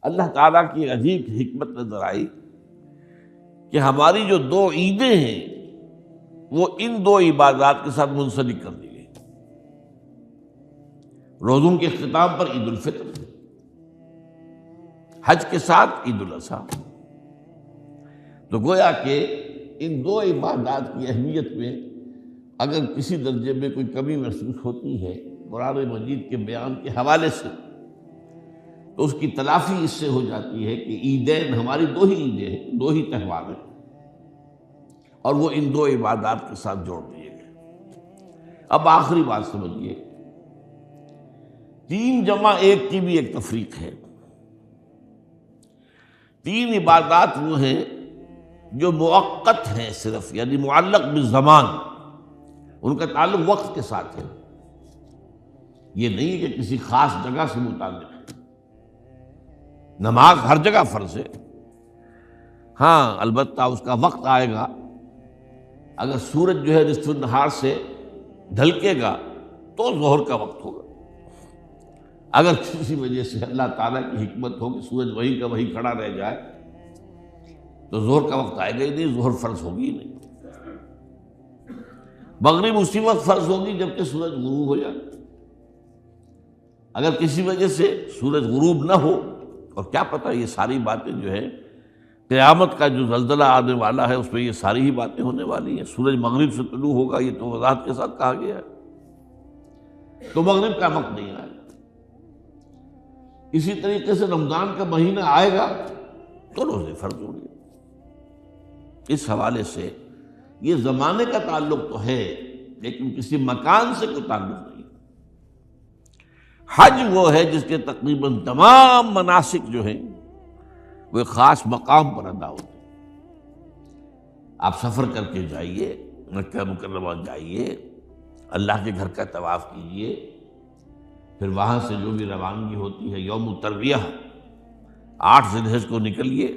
اللہ تعالیٰ کی عجیب حکمت نظر آئی کہ ہماری جو دو عیدیں ہیں وہ ان دو عبادات کے ساتھ منسلک کر دی گئی۔ روزوں کے اختتام پر عید الفطر، حج کے ساتھ عید الاضحیٰ۔ تو گویا کہ ان دو عبادات کی اہمیت میں اگر کسی درجے میں کوئی کمی محسوس ہوتی ہے قرآن مجید کے بیان کے حوالے سے، تو اس کی تلافی اس سے ہو جاتی ہے کہ عیدین ہماری دو ہی عیدیں ہیں، دو ہی تہوار ہیں، اور وہ ان دو عبادات کے ساتھ جوڑ دیے گئے۔ اب آخری بات سمجھیے، 3+1 کی بھی ایک تفریق ہے۔ 3 عبادات وہ ہیں جو مؤقت ہیں صرف، یعنی معلق بالزمان، ان کا تعلق وقت کے ساتھ ہے، یہ نہیں کہ کسی خاص جگہ سے متعلق ہے۔ نماز ہر جگہ فرض ہے، ہاں البتہ اس کا وقت آئے گا، اگر سورج جو ہے نصف النہار سے ڈھلکے گا تو ظہر کا وقت ہوگا، اگر کسی وجہ سے اللہ تعالیٰ کی حکمت ہو کہ سورج وہیں کا وہیں کھڑا رہ جائے تو ظہر کا وقت آئے گا ہی نہیں، ظہر فرض ہوگی ہی نہیں۔ مغرب اسی وقت فرض ہوگی جبکہ سورج غروب ہو جائے، اگر کسی وجہ سے سورج غروب نہ ہو، اور کیا پتہ یہ ساری باتیں جو ہے قیامت کا جو زلزلہ آنے والا ہے اس میں یہ ساری ہی باتیں ہونے والی ہیں، سورج مغرب سے طلوع ہوگا یہ تو وضاحت کے ساتھ کہا گیا ہے، تو مغرب کا وقت نہیں آئے گا۔ اسی طریقے سے رمضان کا مہینہ آئے گا تو روزے فرض ہوں گے۔ اس حوالے سے یہ زمانے کا تعلق تو ہے لیکن کسی مکان سے کوئی تعلق نہیں۔ حج وہ ہے جس کے تقریباً تمام مناسک جو ہیں وہ ایک خاص مقام پر ادا ہوتے ہیں۔ آپ سفر کر کے جائیے، مکہ مکرمہ جائیے، اللہ کے گھر کا طواف کیجیے، پھر وہاں سے جو بھی روانگی ہوتی ہے یوم الترویہ 8 ذی الحجہ کو نکلیے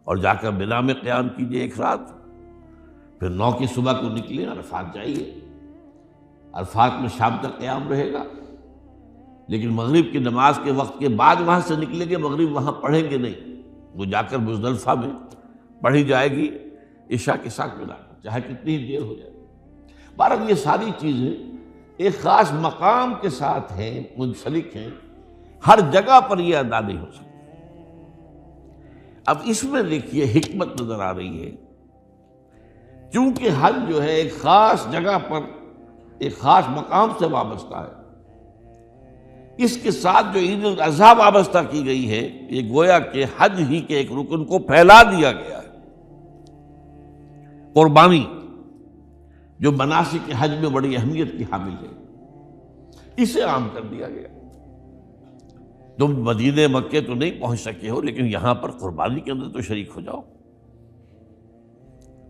اور جا کر منا میں قیام کیجیے ایک رات، پھر 9 کی صبح کو نکلیں عرفات جائیے، عرفات میں شام تک قیام رہے گا، لیکن مغرب کی نماز کے وقت کے بعد وہاں سے نکلیں گے، مغرب وہاں پڑھیں گے نہیں، وہ جا کر مزدلفہ میں پڑھی جائے گی عشاء کے ساتھ ملا کر، چاہے کتنی دیر ہو جائے۔ بہرحال یہ ساری چیزیں ایک خاص مقام کے ساتھ ہیں، منسلک ہیں، ہر جگہ پر یہ ادا نہیں ہو سکتی۔ اب اس میں دیکھیے حکمت نظر آ رہی ہے، چونکہ حج جو ہے ایک خاص جگہ پر ایک خاص مقام سے وابستہ ہے، اس کے ساتھ جو عید الاضحیٰ وابستہ کی گئی ہے، یہ گویا کہ حج ہی کے ایک رکن کو پھیلا دیا گیا ہے۔ قربانی جو مناسک حج میں بڑی اہمیت کی حامل ہے، اسے عام کر دیا گیا۔ تم مدینہ مکے تو نہیں پہنچ سکے ہو لیکن یہاں پر قربانی کے اندر تو شریک ہو جاؤ،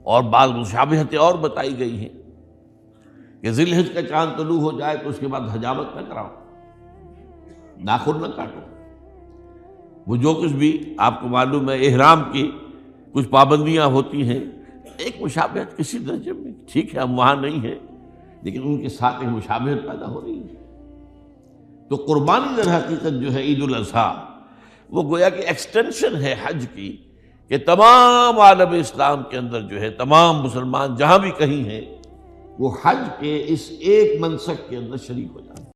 اور بعض مشابہتیں اور بتائی گئی ہیں کہ ذی الحجہ کا چاند طلوع ہو جائے تو اس کے بعد حجامت نہ کراؤ، ناخن نہ کاٹو، وہ جو کچھ بھی آپ کو معلوم ہے احرام کی کچھ پابندیاں ہوتی ہیں، ایک مشابہت کسی درجے میں، ٹھیک ہے ہم وہاں نہیں ہیں لیکن ان کے ساتھ ایک مشابہت پیدا ہو رہی ہے۔ تو قربانی در حقیقت جو ہے عید الاضحیٰ وہ گویا کہ ایکسٹینشن ہے حج کی، کہ تمام عالم اسلام کے اندر جو ہے تمام مسلمان جہاں بھی کہیں ہیں وہ حج کے اس ایک منسک کے اندر شریک ہو جائیں۔